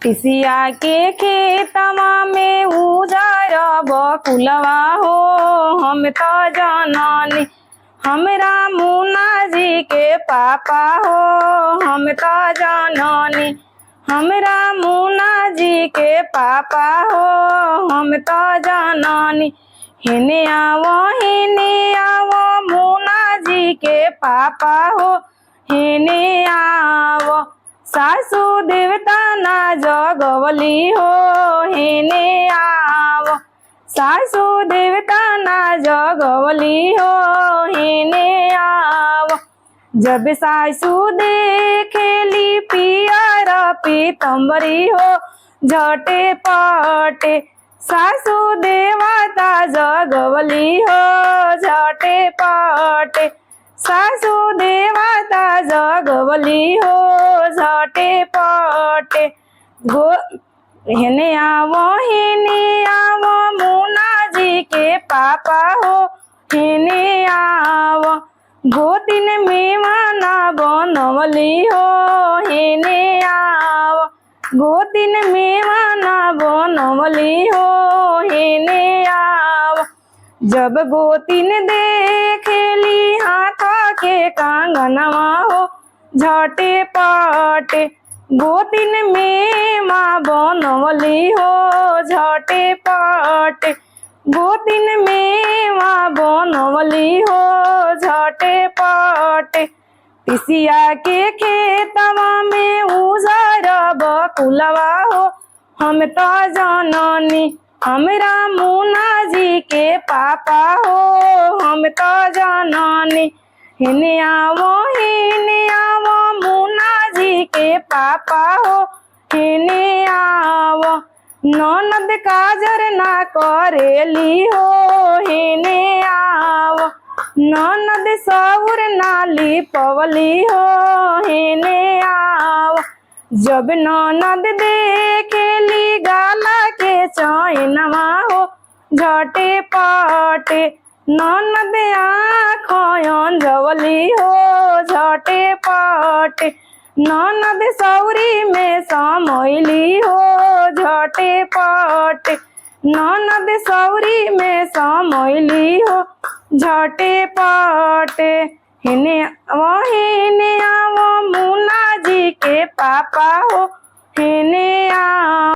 तिसिया के खेतवा में उजर बकुलवा हो, हम तो जननी हमरा मुन्ना जी के पापा हो, हम तो जननी हमरा मुन्ना जी के पापा हो, हम तो जननी हिने आवो मुन्ना जी के पापा हो, हिने आवो सासू देवता ना जगवली हो, हिने आवो सासू देवता ना जगवली हो, हिने आवो जब सासू देखेली पियर पीतम्बरी हो, झटे पटे सासू देवता जगवली हो, झटे पटे सासू देवता जगवली हो, झटे पटे गो हिने आवो मुन्ना जी के पापा हो, हिने आवो गोतिन मेवाना बनवली हो, हिने आवो गोतिन मेवाना बनवली हो, हिने आवो जब गोतिन देखेली हाथ के कंगनवा हो, झटे पटे गोतिन मेवा बनवली हो, झटे पटे गोतिन मेवा बनवली हो, झटे पटे तिसिया के खेतवा में उजर बकुलवा हो, हम तो जननी हमरा मुन्ना जी के पापा हो, हम तो जननी हिने आवो मुन्ना जी के पापा हो, हिने आवो ननद काजर ना करेली हो, हिने आवो ननद सौर ना लिपवली हो, हिने आवो जब ननद देखेली गाला के चैनवा हो, झटे पटे ननद आँख अंजवली हो, झटे पटे ननद सौरी में समैली हो, झटे पटे ननद सौरी में समैली हो, झटे पटे हिने आवो मुन्ना जी के पापा हो, हिने आवो।